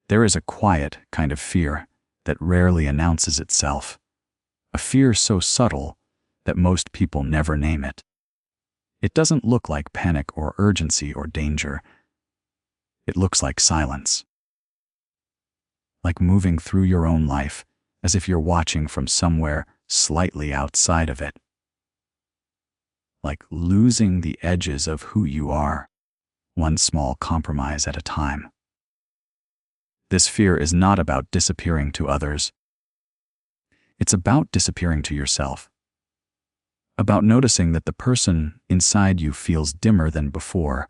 There is a quiet kind of fear that rarely announces itself, a fear so subtle that most people never name it. It doesn't look like panic or urgency or danger. It looks like silence, like moving through your own life as if you're watching from somewhere slightly outside of it, like losing the edges of who you are, one small compromise at a time. This fear is not about disappearing to others. It's about disappearing to yourself, about noticing that the person inside you feels dimmer than before,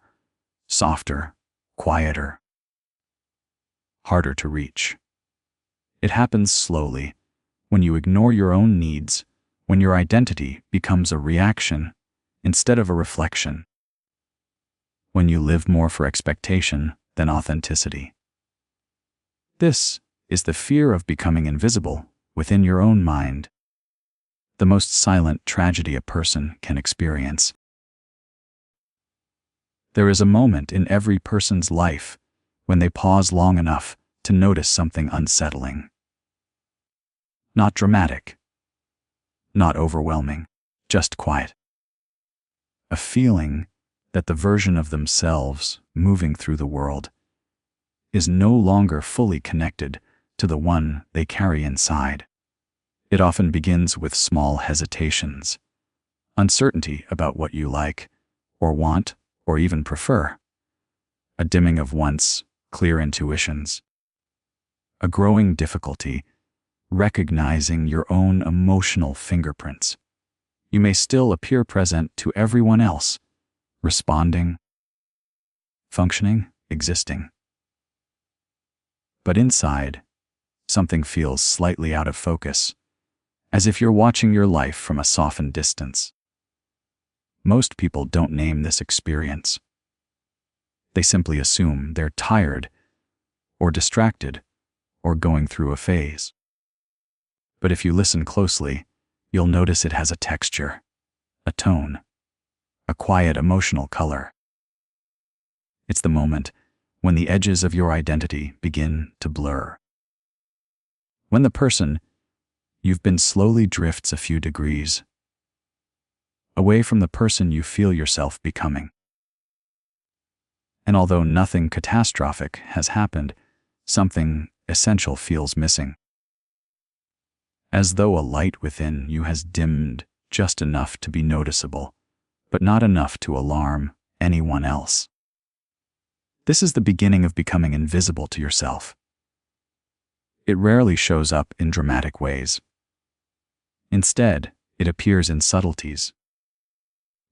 softer, quieter, harder to reach. It happens slowly, when you ignore your own needs, when your identity becomes a reaction instead of a reflection, when you live more for expectation than authenticity. This is the fear of becoming invisible within your own mind, the most silent tragedy a person can experience. There is a moment in every person's life when they pause long enough to notice something unsettling. Not dramatic, not overwhelming, just quiet. A feeling that the version of themselves moving through the world is no longer fully connected to the one they carry inside. It often begins with small hesitations, uncertainty about what you like, or want, or even prefer, a dimming of once clear intuitions, a growing difficulty recognizing your own emotional fingerprints. You may still appear present to everyone else, responding, functioning, existing. But inside, something feels slightly out of focus, as if you're watching your life from a softened distance. Most people don't name this experience. They simply assume they're tired, or distracted, or going through a phase. But if you listen closely, you'll notice it has a texture, a tone, a quiet emotional color. It's the moment when the edges of your identity begin to blur. When the person you've been slowly drifts a few degrees away from the person you feel yourself becoming. And although nothing catastrophic has happened, something essential feels missing. As though a light within you has dimmed just enough to be noticeable, but not enough to alarm anyone else. This is the beginning of becoming invisible to yourself. It rarely shows up in dramatic ways. Instead, it appears in subtleties.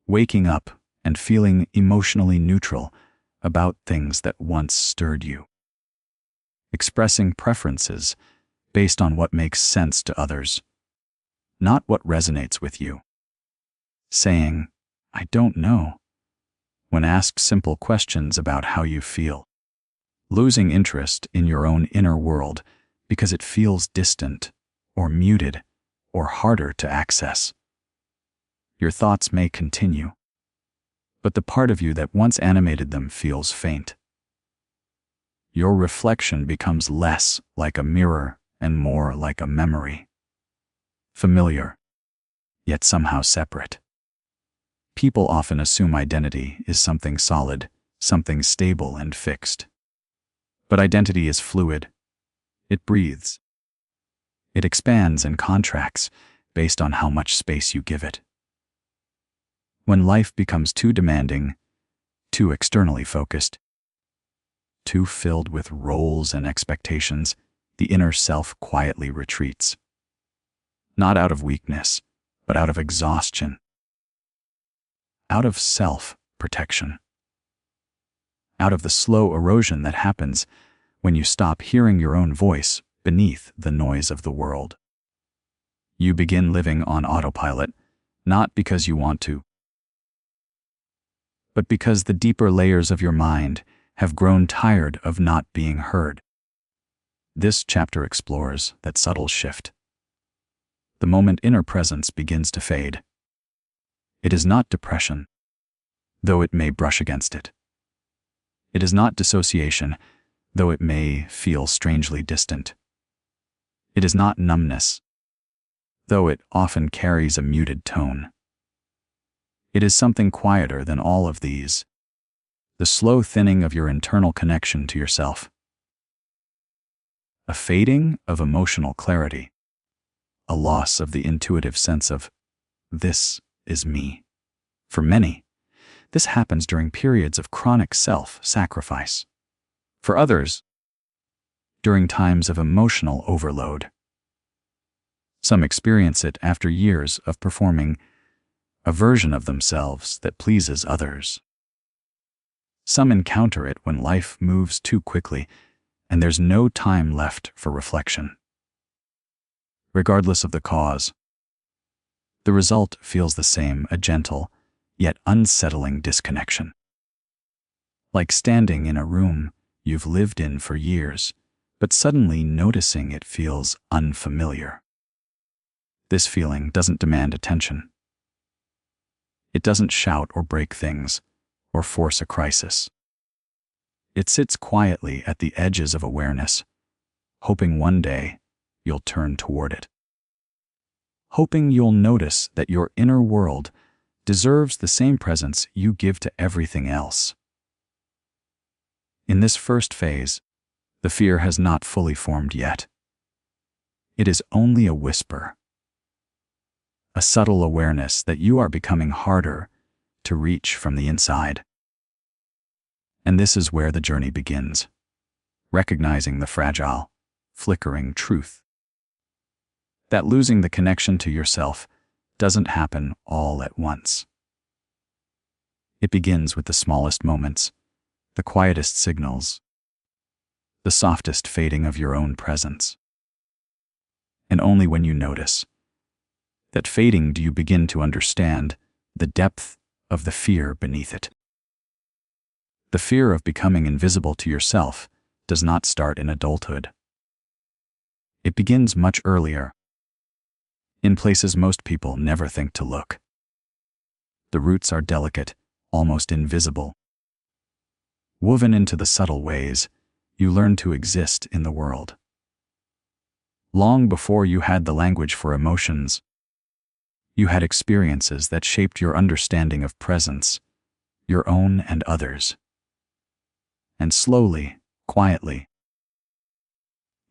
Waking up and feeling emotionally neutral about things that once stirred you. Expressing preferences based on what makes sense to others, not what resonates with you. Saying, "I don't know," when asked simple questions about how you feel. Losing interest in your own inner world because it feels distant, or muted, or harder to access. Your thoughts may continue, but the part of you that once animated them feels faint. Your reflection becomes less like a mirror and more like a memory. Familiar, yet somehow separate. People often assume identity is something solid, something stable and fixed. But identity is fluid. It breathes. It expands and contracts based on how much space you give it. When life becomes too demanding, too externally focused, too filled with roles and expectations, the inner self quietly retreats. Not out of weakness, but out of exhaustion. Out of self-protection. Out of the slow erosion that happens when you stop hearing your own voice beneath the noise of the world. You begin living on autopilot, not because you want to, but because the deeper layers of your mind have grown tired of not being heard. This chapter explores that subtle shift. The moment inner presence begins to fade. It is not depression, though it may brush against it. It is not dissociation, though it may feel strangely distant. It is not numbness, though it often carries a muted tone. It is something quieter than all of these, the slow thinning of your internal connection to yourself. A fading of emotional clarity, a loss of the intuitive sense of, this is me. For many, this happens during periods of chronic self-sacrifice. For others, during times of emotional overload. Some experience it after years of performing a version of themselves that pleases others. Some encounter it when life moves too quickly and there's no time left for reflection. Regardless of the cause, the result feels the same, a gentle, yet unsettling disconnection. Like standing in a room you've lived in for years, but suddenly noticing it feels unfamiliar. This feeling doesn't demand attention. It doesn't shout or break things, or force a crisis. It sits quietly at the edges of awareness, hoping one day you'll turn toward it. Hoping you'll notice that your inner world deserves the same presence you give to everything else. In this first phase, the fear has not fully formed yet. It is only a whisper, a subtle awareness that you are becoming harder to reach from the inside. And this is where the journey begins, recognizing the fragile, flickering truth that losing the connection to yourself doesn't happen all at once. It begins with the smallest moments, the quietest signals, the softest fading of your own presence. And only when you notice that fading do you begin to understand the depth of the fear beneath it. The fear of becoming invisible to yourself does not start in adulthood. It begins much earlier, in places most people never think to look. The roots are delicate, almost invisible. Woven into the subtle ways you learn to exist in the world. Long before you had the language for emotions, you had experiences that shaped your understanding of presence, your own and others. And slowly, quietly,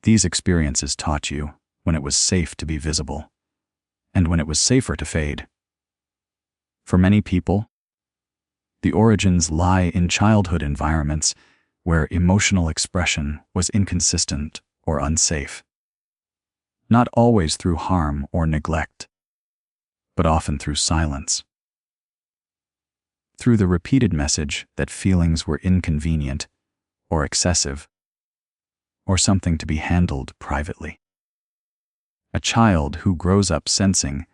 these experiences taught you when it was safe to be visible, and when it was safer to fade. For many people, the origins lie in childhood environments where emotional expression was inconsistent or unsafe. Not always through harm or neglect, but often through silence. Through the repeated message that feelings were inconvenient or excessive, or something to be handled privately. A child who grows up sensing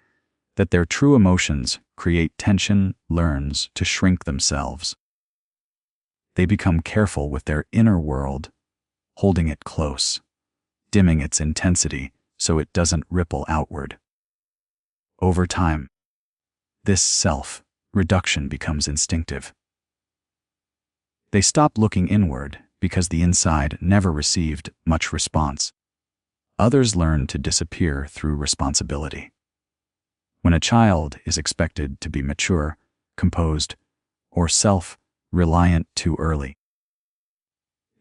that their true emotions create tension learns to shrink themselves. They become careful with their inner world, holding it close, dimming its intensity so it doesn't ripple outward. Over time, this self-reduction becomes instinctive. They stop looking inward because the inside never received much response. Others learn to disappear through responsibility. When a child is expected to be mature, composed, or self-reliant too early,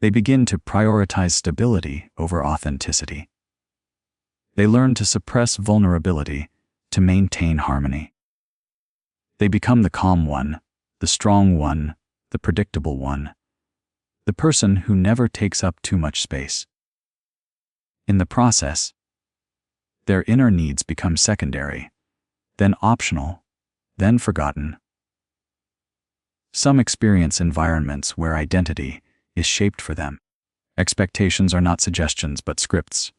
they begin to prioritize stability over authenticity. They learn to suppress vulnerability to maintain harmony. They become the calm one, the strong one, the predictable one, the person who never takes up too much space. In the process, their inner needs become secondary, then optional, then forgotten. Some experience environments where identity is shaped for them. Expectations are not suggestions but scripts.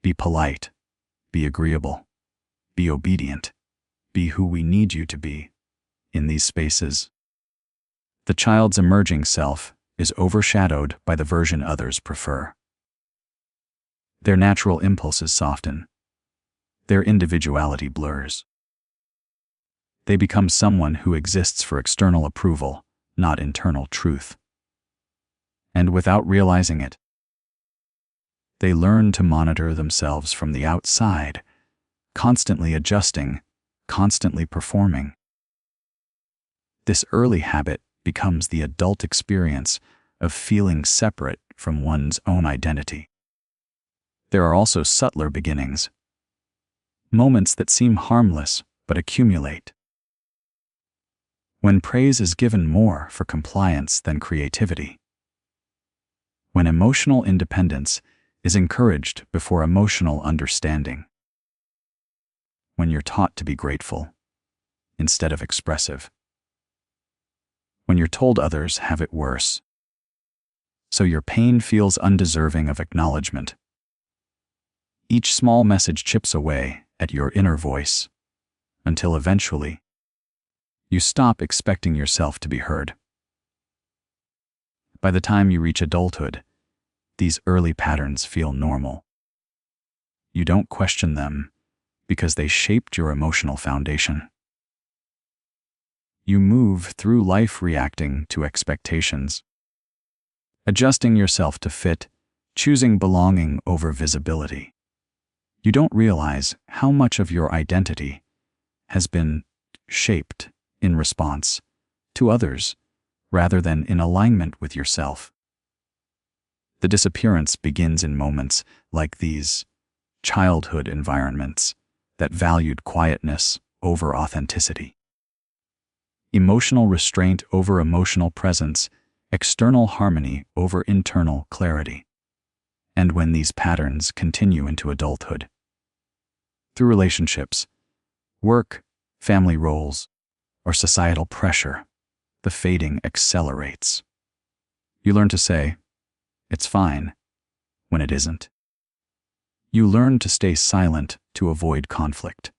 Be polite, be agreeable, be obedient, be who we need you to be. In these spaces, the child's emerging self is overshadowed by the version others prefer. Their natural impulses soften. Their individuality blurs. They become someone who exists for external approval, not internal truth. And without realizing it, they learn to monitor themselves from the outside, constantly adjusting, constantly performing. This early habit becomes the adult experience of feeling separate from one's own identity. There are also subtler beginnings, moments that seem harmless but accumulate. When praise is given more for compliance than creativity. When emotional independence is encouraged before emotional understanding. When you're taught to be grateful instead of expressive. When you're told others have it worse, so your pain feels undeserving of acknowledgement. Each small message chips away at your inner voice, until eventually, you stop expecting yourself to be heard. By the time you reach adulthood, these early patterns feel normal. You don't question them because they shaped your emotional foundation. You move through life reacting to expectations, adjusting yourself to fit, choosing belonging over visibility. You don't realize how much of your identity has been shaped in response to others rather than in alignment with yourself. The disappearance begins in moments like these, childhood environments that valued quietness over authenticity. Emotional restraint over emotional presence, external harmony over internal clarity. And when these patterns continue into adulthood, through relationships, work, family roles, or societal pressure, the fading accelerates. You learn to say, "It's fine," when it isn't. You learn to stay silent to avoid conflict.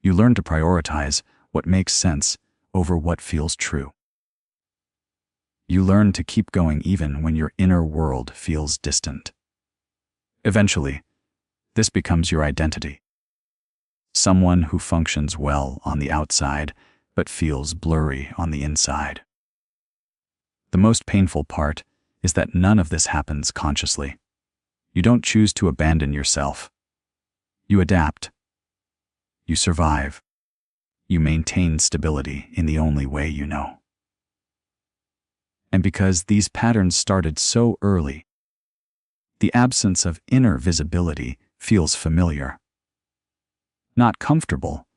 You learn to prioritize what makes sense over what feels true. You learn to keep going even when your inner world feels distant. Eventually, this becomes your identity. Someone who functions well on the outside but feels blurry on the inside. The most painful part is that none of this happens consciously. You don't choose to abandon yourself. You adapt. You survive. You maintain stability in the only way you know. And because these patterns started so early, the absence of inner visibility feels familiar. Not comfortable,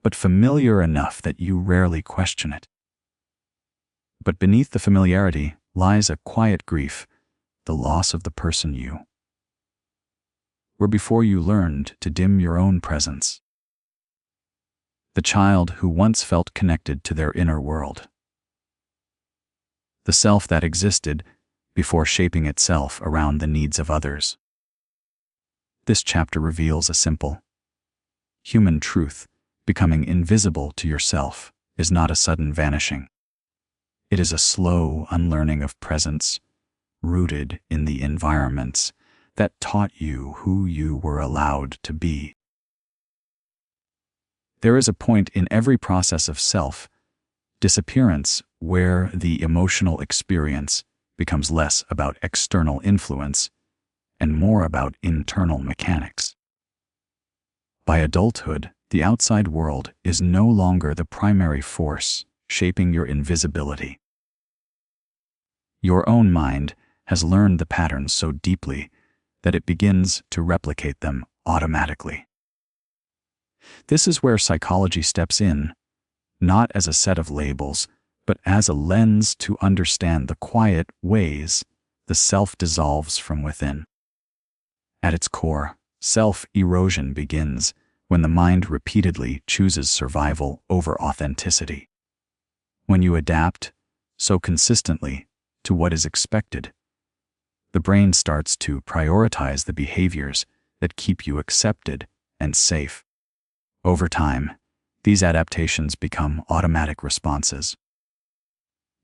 but familiar enough that you rarely question it. But beneath the familiarity lies a quiet grief, the loss of the person you were before you learned to dim your own presence. The child who once felt connected to their inner world. The self that existed before shaping itself around the needs of others. This chapter reveals a simple, human truth. Becoming invisible to yourself is not a sudden vanishing. It is a slow unlearning of presence, rooted in the environments that taught you who you were allowed to be. There is a point in every process of self-disappearance where the emotional experience becomes less about external influence and more about internal mechanics. By adulthood, the outside world is no longer the primary force shaping your invisibility. Your own mind has learned the patterns so deeply that it begins to replicate them automatically. This is where psychology steps in, not as a set of labels, but as a lens to understand the quiet ways the self dissolves from within. At its core, self-erosion begins when the mind repeatedly chooses survival over authenticity. When you adapt so consistently to what is expected, the brain starts to prioritize the behaviors that keep you accepted and safe. Over time, these adaptations become automatic responses.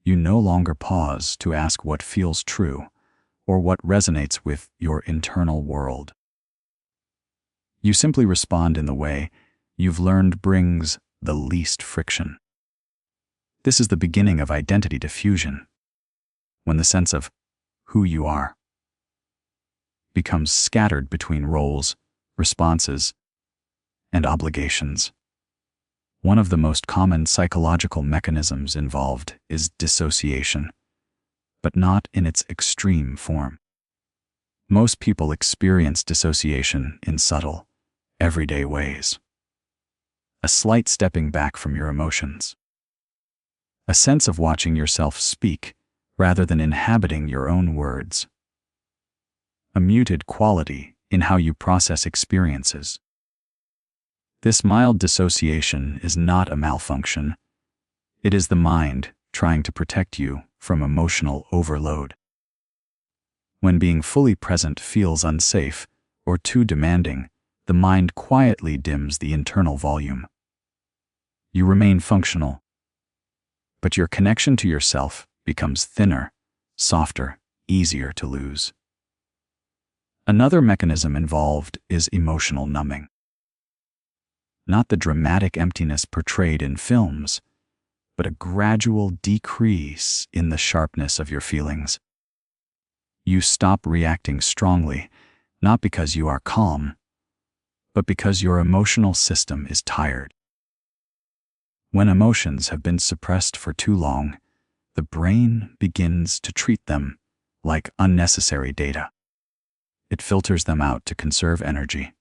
You no longer pause to ask what feels true or what resonates with your internal world. You simply respond in the way you've learned brings the least friction. This is the beginning of identity diffusion, when the sense of who you are, becomes scattered between roles, responses, and obligations. One of the most common psychological mechanisms involved is dissociation, but not in its extreme form. Most people experience dissociation in subtle, everyday ways. A slight stepping back from your emotions. A sense of watching yourself speak rather than inhabiting your own words. A muted quality in how you process experiences. This mild dissociation is not a malfunction. It is the mind trying to protect you from emotional overload. When being fully present feels unsafe or too demanding, the mind quietly dims the internal volume. You remain functional, but your connection to yourself becomes thinner, softer, easier to lose. Another mechanism involved is emotional numbing. Not the dramatic emptiness portrayed in films, but a gradual decrease in the sharpness of your feelings. You stop reacting strongly, not because you are calm, but because your emotional system is tired. When emotions have been suppressed for too long, the brain begins to treat them like unnecessary data. It filters them out to conserve energy.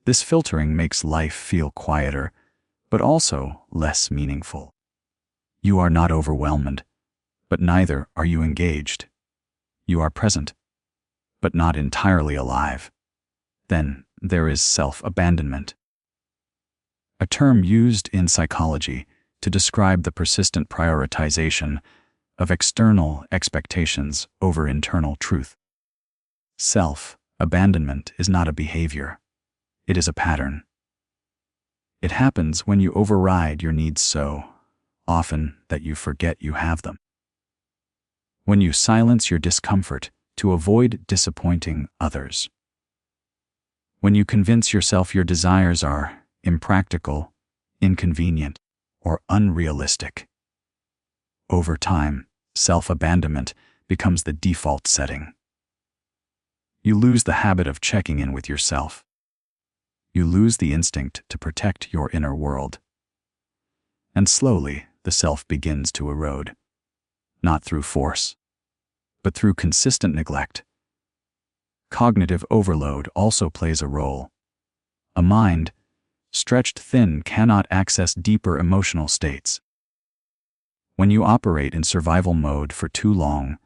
This filtering makes life feel quieter, but also less meaningful. You are not overwhelmed, but neither are you engaged. You are present, but not entirely alive. Then there is self-abandonment, a term used in psychology to describe the persistent prioritization of external expectations over internal truth. Self-abandonment is not a behavior. It is a pattern. It happens when you override your needs so often that you forget you have them. When you silence your discomfort to avoid disappointing others. When you convince yourself your desires are impractical, inconvenient, or unrealistic. Over time, self-abandonment becomes the default setting. You lose the habit of checking in with yourself. You lose the instinct to protect your inner world. And slowly, the self begins to erode. Not through force, but through consistent neglect. Cognitive overload also plays a role. A mind, stretched thin, cannot access deeper emotional states. When you operate in survival mode for too long,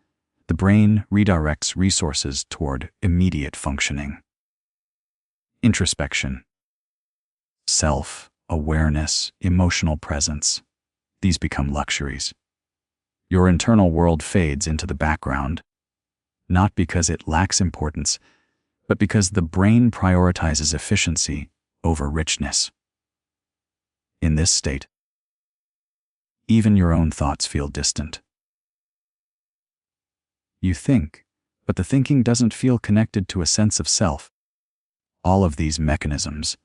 the brain redirects resources toward immediate functioning. Introspection, self-awareness, emotional presence. These become luxuries. Your internal world fades into the background, not because it lacks importance, but because the brain prioritizes efficiency over richness. In this state, even your own thoughts feel distant. You think, but the thinking doesn't feel connected to a sense of self. All of these mechanisms,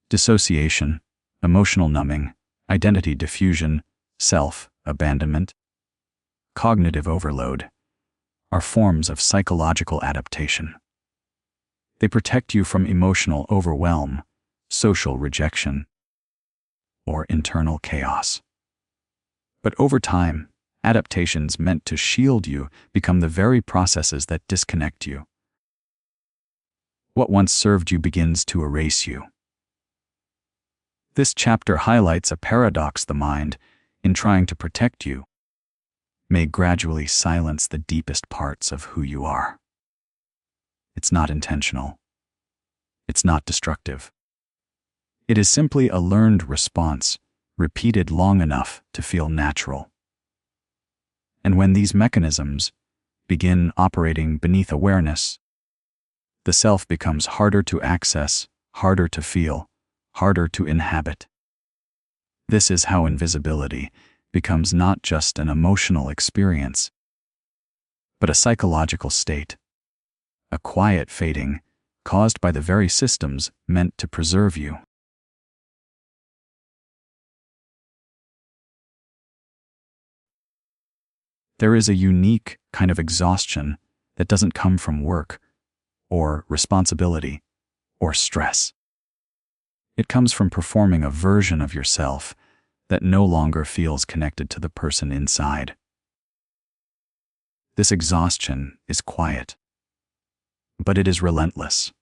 dissociation, emotional numbing, identity diffusion, self-abandonment, cognitive overload, are forms of psychological adaptation. They protect you from emotional overwhelm, social rejection, or internal chaos. But over time, adaptations meant to shield you become the very processes that disconnect you. What once served you begins to erase you. This chapter highlights a paradox: the mind, in trying to protect you, may gradually silence the deepest parts of who you are. It's not intentional. It's not destructive. It is simply a learned response, repeated long enough to feel natural. And when these mechanisms begin operating beneath awareness, the self becomes harder to access, harder to feel, harder to inhabit. This is how invisibility becomes not just an emotional experience, but a psychological state, a quiet fading caused by the very systems meant to preserve you. There is a unique kind of exhaustion that doesn't come from work or responsibility or stress. It comes from performing a version of yourself that no longer feels connected to the person inside. This exhaustion is quiet, but it is relentless.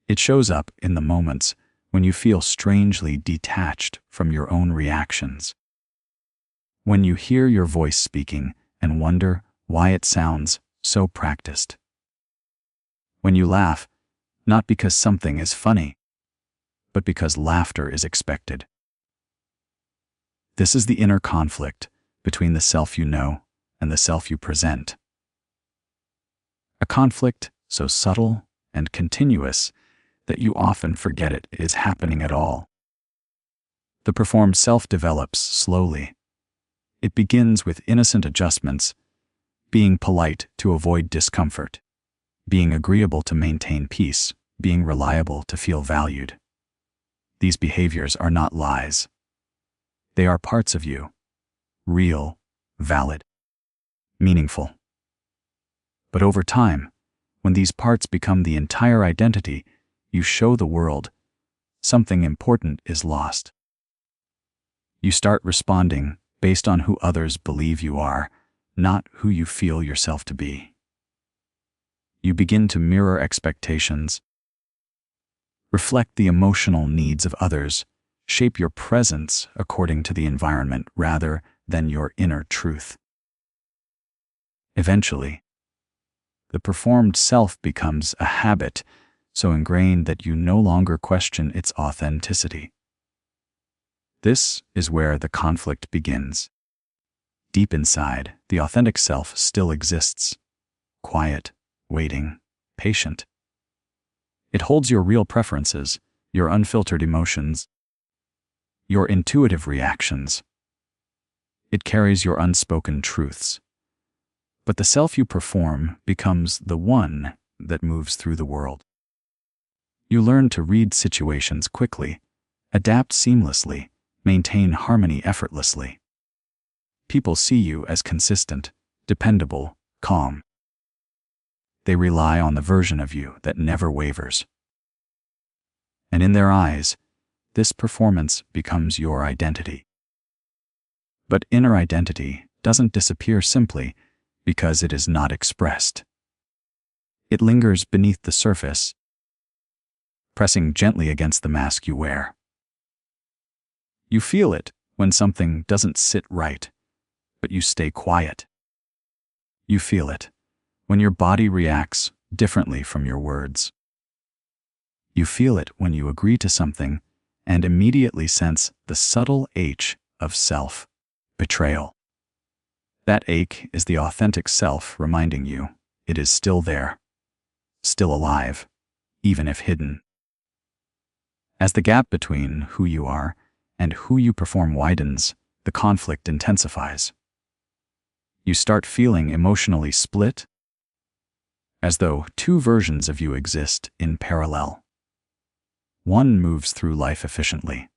It shows up in the moments when you feel strangely detached from your own reactions. When you hear your voice speaking and wonder why it sounds so practiced. When you laugh, not because something is funny, but because laughter is expected. This is the inner conflict between the self you know and the self you present. A conflict so subtle and continuous that you often forget it is happening at all. The performed self develops slowly. It begins with innocent adjustments, being polite to avoid discomfort, being agreeable to maintain peace, being reliable to feel valued. These behaviors are not lies. They are parts of you, real, valid, meaningful. But over time, when these parts become the entire identity you show the world, something important is lost. You start responding based on who others believe you are, not who you feel yourself to be. You begin to mirror expectations, reflect the emotional needs of others, shape your presence according to the environment rather than your inner truth. Eventually, the performed self becomes a habit so ingrained that you no longer question its authenticity. This is where the conflict begins. Deep inside, the authentic self still exists, quiet, waiting, patient. It holds your real preferences, your unfiltered emotions, your intuitive reactions. It carries your unspoken truths. But the self you perform becomes the one that moves through the world. You learn to read situations quickly, adapt seamlessly, maintain harmony effortlessly. People see you as consistent, dependable, calm. They rely on the version of you that never wavers. And in their eyes, this performance becomes your identity. But inner identity doesn't disappear simply because it is not expressed. It lingers beneath the surface, pressing gently against the mask you wear. You feel it when something doesn't sit right, but you stay quiet. You feel it when your body reacts differently from your words. You feel it when you agree to something and immediately sense the subtle ache of self-betrayal. That ache is the authentic self reminding you it is still there, still alive, even if hidden. As the gap between who you are and who you perform widens, the conflict intensifies. You start feeling emotionally split, as though two versions of you exist in parallel. One moves through life efficiently.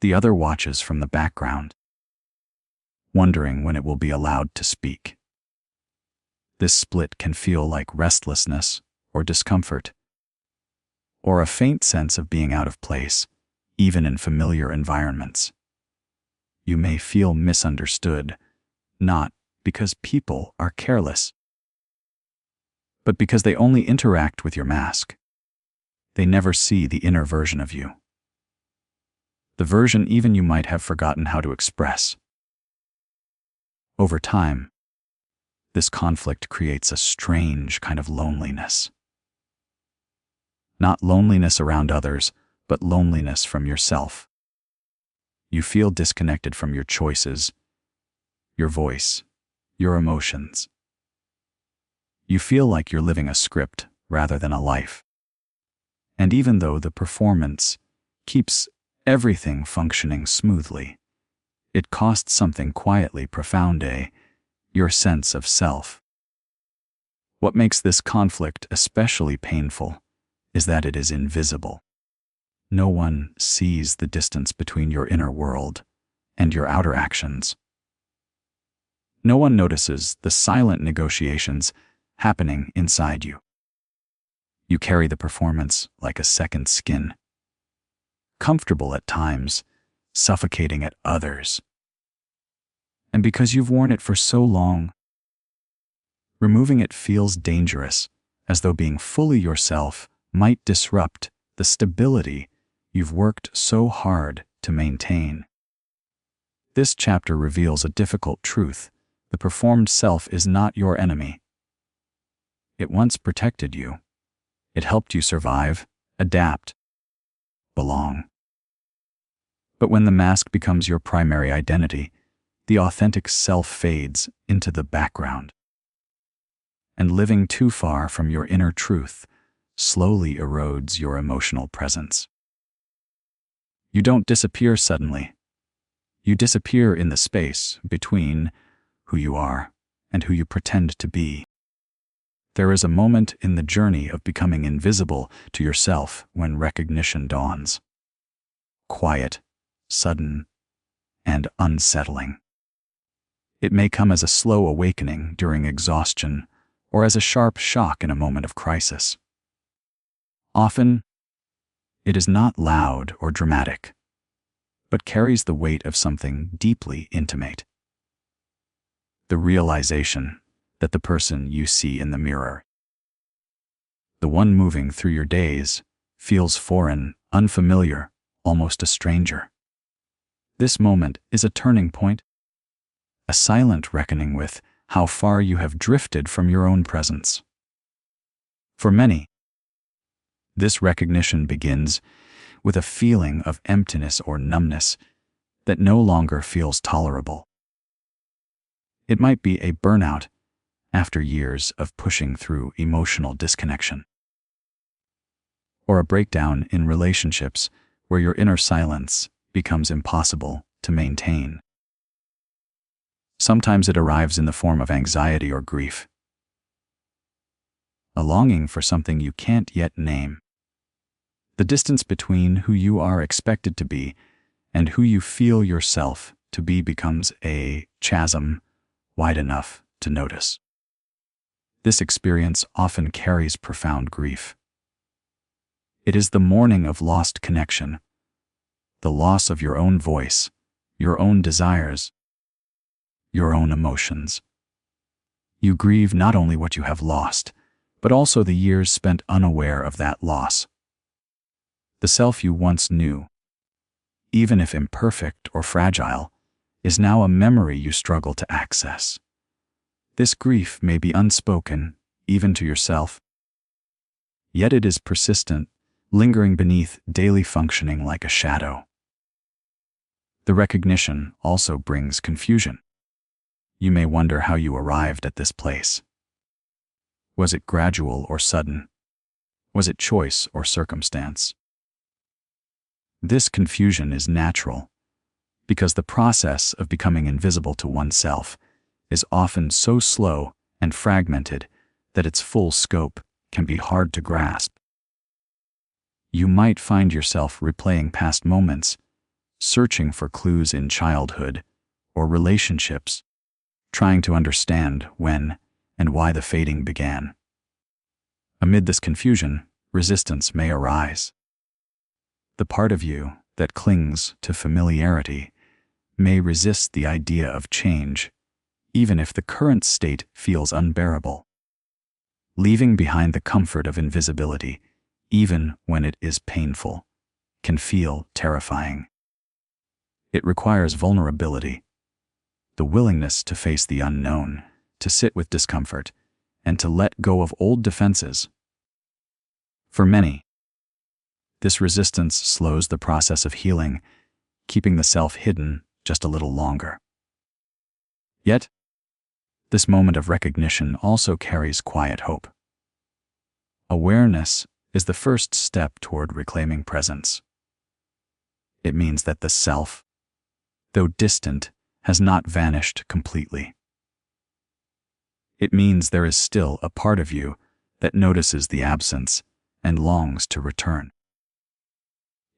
The other watches from the background, wondering when it will be allowed to speak. This split can feel like restlessness or discomfort, or a faint sense of being out of place, even in familiar environments. You may feel misunderstood, not because people are careless, but because they only interact with your mask. They never see the inner version of you, the version even you might have forgotten how to express. Over time, this conflict creates a strange kind of loneliness. Not loneliness around others, but loneliness from yourself. You feel disconnected from your choices, your voice, your emotions. You feel like you're living a script rather than a life. And even though the performance keeps everything functioning smoothly, it costs something quietly profound, your sense of self. What makes this conflict especially painful is that it is invisible. No one sees the distance between your inner world and your outer actions. No one notices the silent negotiations happening inside you. You carry the performance like a second skin, comfortable at times, suffocating at others. And because you've worn it for so long, removing it feels dangerous, as though being fully yourself might disrupt the stability you've worked so hard to maintain. This chapter reveals a difficult truth. The performed self is not your enemy. It once protected you. It helped you survive, adapt, belong. But when the mask becomes your primary identity, the authentic self fades into the background. And living too far from your inner truth slowly erodes your emotional presence. You don't disappear suddenly. You disappear in the space between who you are and who you pretend to be. There is a moment in the journey of becoming invisible to yourself when recognition dawns. Quiet, sudden, and unsettling. It may come as a slow awakening during exhaustion or as a sharp shock in a moment of crisis. Often, it is not loud or dramatic, but carries the weight of something deeply intimate. The realization that the person you see in the mirror, the one moving through your days, feels foreign, unfamiliar, almost a stranger. This moment is a turning point, a silent reckoning with how far you have drifted from your own presence. For many, this recognition begins with a feeling of emptiness or numbness that no longer feels tolerable. It might be a burnout after years of pushing through emotional disconnection, or a breakdown in relationships where your inner silence becomes impossible to maintain. Sometimes it arrives in the form of anxiety or grief, a longing for something you can't yet name. The distance between who you are expected to be and who you feel yourself to be becomes a chasm wide enough to notice. This experience often carries profound grief. It is the mourning of lost connection, the loss of your own voice, your own desires, your own emotions. You grieve not only what you have lost, but also the years spent unaware of that loss. The self you once knew, even if imperfect or fragile, is now a memory you struggle to access. This grief may be unspoken, even to yourself, yet it is persistent, lingering beneath daily functioning like a shadow. The recognition also brings confusion. You may wonder how you arrived at this place. Was it gradual or sudden? Was it choice or circumstance? This confusion is natural, because the process of becoming invisible to oneself is often so slow and fragmented that its full scope can be hard to grasp. You might find yourself replaying past moments, searching for clues in childhood or relationships, trying to understand when and why the fading began. Amid this confusion, resistance may arise. The part of you that clings to familiarity may resist the idea of change, even if the current state feels unbearable. Leaving behind the comfort of invisibility, even when it is painful, can feel terrifying. It requires vulnerability, the willingness to face the unknown, to sit with discomfort, and to let go of old defenses. For many, this resistance slows the process of healing, keeping the self hidden just a little longer. Yet, this moment of recognition also carries quiet hope. Awareness is the first step toward reclaiming presence. It means that the self, though distant, has not vanished completely. It means there is still a part of you that notices the absence and longs to return.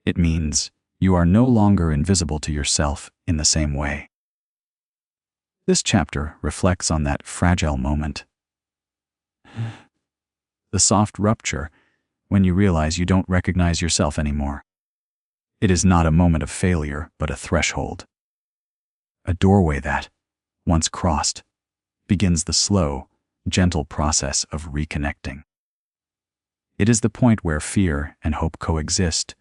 It means you are no longer invisible to yourself in the same way. This chapter reflects on that fragile moment. The soft rupture when you realize you don't recognize yourself anymore. It is not a moment of failure, but a threshold. A doorway that, once crossed, begins the slow, gentle process of reconnecting. It is the point where fear and hope coexist,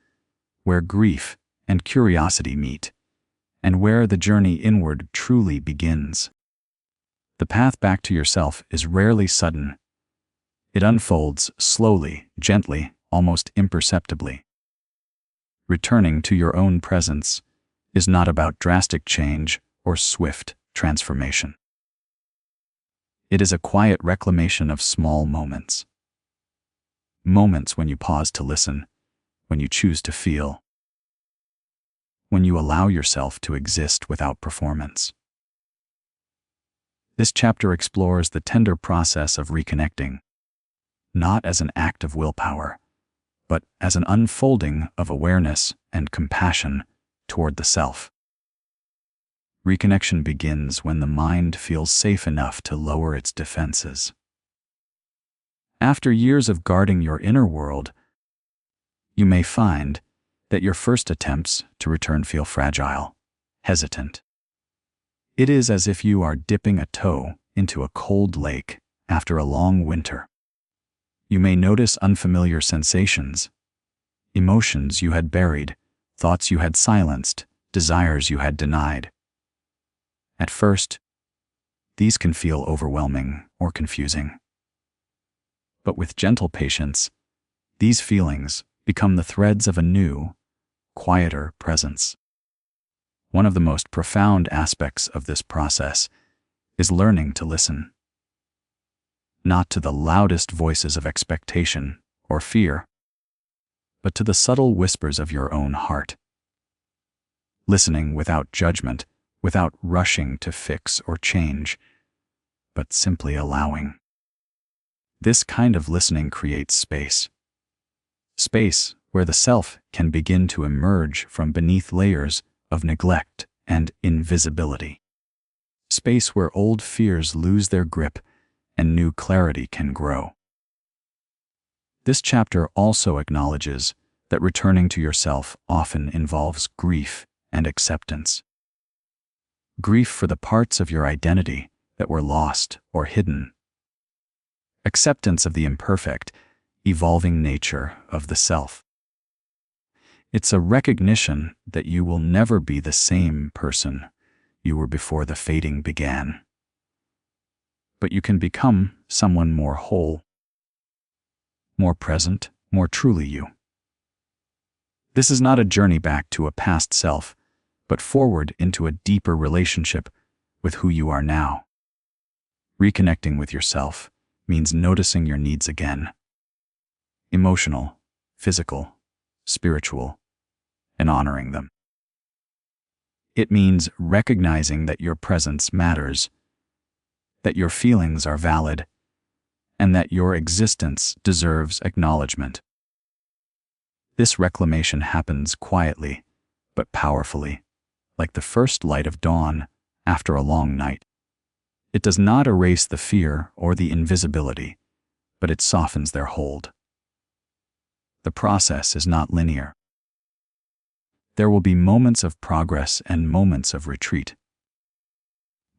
where grief and curiosity meet, and where the journey inward truly begins. The path back to yourself is rarely sudden. It unfolds slowly, gently, almost imperceptibly. Returning to your own presence is not about drastic change or swift transformation. It is a quiet reclamation of small moments. Moments when you pause to listen, when you choose to feel, when you allow yourself to exist without performance. This chapter explores the tender process of reconnecting, not as an act of willpower, but as an unfolding of awareness and compassion toward the self. Reconnection begins when the mind feels safe enough to lower its defenses. After years of guarding your inner world, you may find that your first attempts to return feel fragile, hesitant. It is as if you are dipping a toe into a cold lake after a long winter. You may notice unfamiliar sensations, emotions you had buried, thoughts you had silenced, desires you had denied. At first, these can feel overwhelming or confusing. But with gentle patience, these feelings become the threads of a new, quieter presence. One of the most profound aspects of this process is learning to listen. Not to the loudest voices of expectation or fear, but to the subtle whispers of your own heart. Listening without judgment, without rushing to fix or change, but simply allowing. This kind of listening creates space. Space where the self can begin to emerge from beneath layers of neglect and invisibility. Space where old fears lose their grip and new clarity can grow. This chapter also acknowledges that returning to yourself often involves grief and acceptance. Grief for the parts of your identity that were lost or hidden. Acceptance of the imperfect, evolving nature of the self. It's a recognition that you will never be the same person you were before the fading began. But you can become someone more whole, more present, more truly you. This is not a journey back to a past self, but forward into a deeper relationship with who you are now. Reconnecting with yourself means noticing your needs again. Emotional, physical, spiritual, and honoring them. It means recognizing that your presence matters, that your feelings are valid, and that your existence deserves acknowledgement. This reclamation happens quietly, but powerfully, like the first light of dawn after a long night. It does not erase the fear or the invisibility, but it softens their hold. The process is not linear. There will be moments of progress and moments of retreat.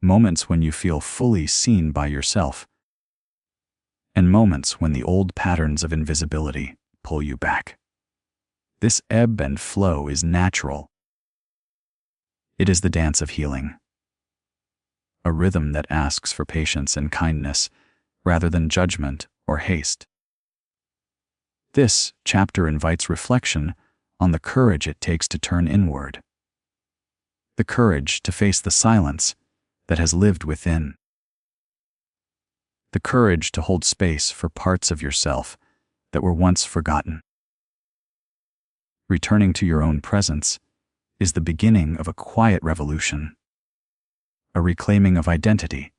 Moments when you feel fully seen by yourself, and moments when the old patterns of invisibility pull you back. This ebb and flow is natural. It is the dance of healing, a rhythm that asks for patience and kindness rather than judgment or haste. This chapter invites reflection on the courage it takes to turn inward, the courage to face the silence that has lived within, the courage to hold space for parts of yourself that were once forgotten. Returning to your own presence is the beginning of a quiet revolution, a reclaiming of identity,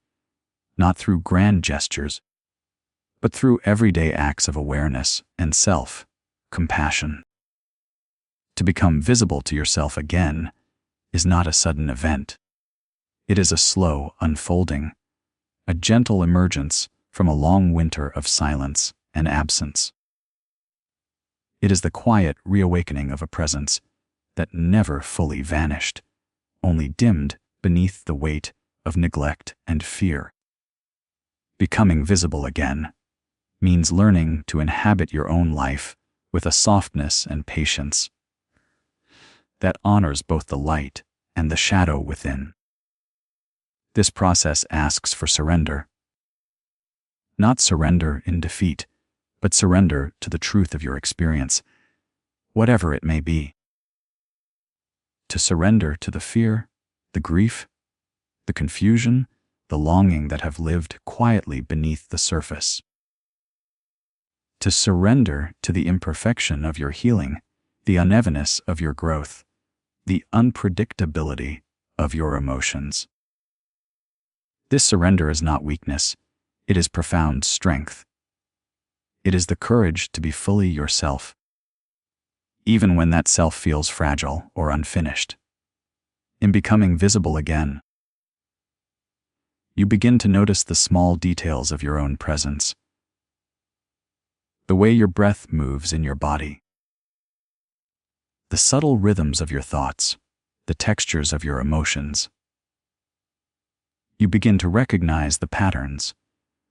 not through grand gestures, but through everyday acts of awareness and self-compassion. To become visible to yourself again is not a sudden event. It is a slow unfolding, a gentle emergence from a long winter of silence and absence. It is the quiet reawakening of a presence that never fully vanished, only dimmed beneath the weight of neglect and fear. Becoming visible again means learning to inhabit your own life with a softness and patience that honors both the light and the shadow within. This process asks for surrender. Not surrender in defeat, but surrender to the truth of your experience, whatever it may be. To surrender to the fear, the grief, the confusion, the longing that have lived quietly beneath the surface. To surrender to the imperfection of your healing, the unevenness of your growth, the unpredictability of your emotions. This surrender is not weakness, it is profound strength. It is the courage to be fully yourself, even when that self feels fragile or unfinished. In becoming visible again, you begin to notice the small details of your own presence. The way your breath moves in your body, the subtle rhythms of your thoughts, the textures of your emotions. You begin to recognize the patterns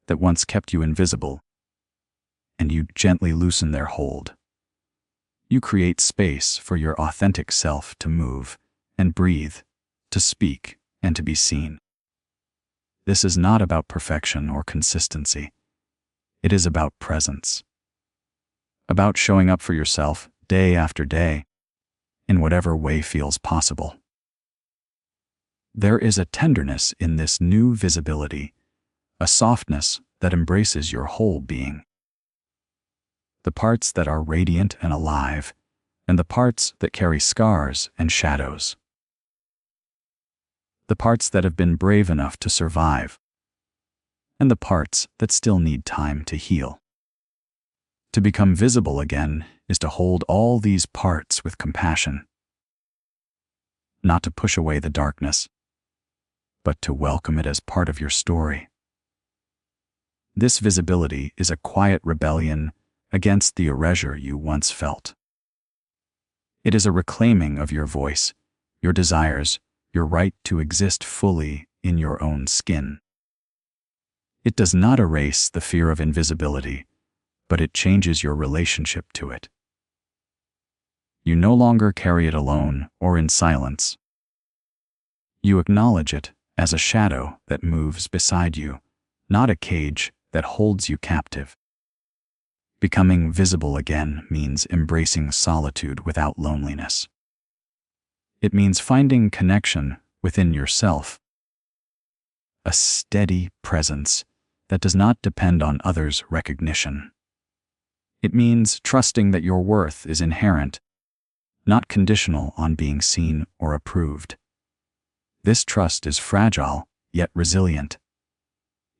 that once kept you invisible, and you gently loosen their hold. You create space for your authentic self to move and breathe, to speak and to be seen. This is not about perfection or consistency. It is about presence. About showing up for yourself day after day, in whatever way feels possible. There is a tenderness in this new visibility, a softness that embraces your whole being. The parts that are radiant and alive, and the parts that carry scars and shadows. The parts that have been brave enough to survive, and the parts that still need time to heal. To become visible again is to hold all these parts with compassion, not to push away the darkness, but to welcome it as part of your story. This visibility is a quiet rebellion against the erasure you once felt. It is a reclaiming of your voice, your desires, your right to exist fully in your own skin. It does not erase the fear of invisibility, but it changes your relationship to it. You no longer carry it alone or in silence. You acknowledge it as a shadow that moves beside you, not a cage that holds you captive. Becoming visible again means embracing solitude without loneliness. It means finding connection within yourself, a steady presence that does not depend on others' recognition. It means trusting that your worth is inherent, not conditional on being seen or approved. This trust is fragile, yet resilient.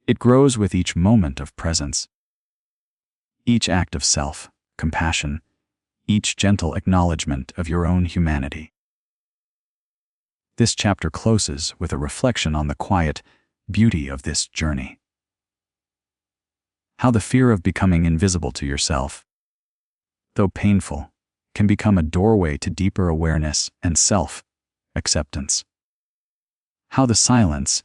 It grows with each moment of presence, each act of self-compassion, each gentle acknowledgement of your own humanity. This chapter closes with a reflection on the quiet beauty of this journey. How the fear of becoming invisible to yourself, though painful, can become a doorway to deeper awareness and self-acceptance. How the silence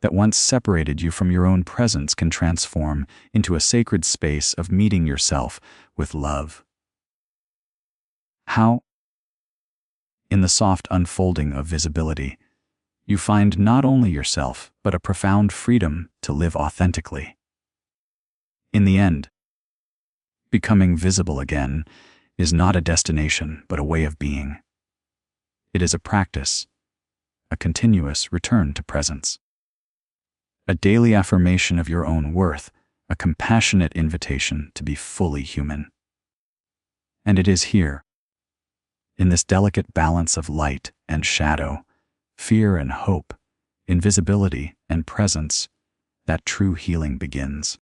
that once separated you from your own presence can transform into a sacred space of meeting yourself with love. How, in the soft unfolding of visibility, you find not only yourself, but a profound freedom to live authentically. In the end, becoming visible again is not a destination, but a way of being. It is a practice, a continuous return to presence. A daily affirmation of your own worth, a compassionate invitation to be fully human. And it is here, in this delicate balance of light and shadow, fear and hope, invisibility and presence, that true healing begins.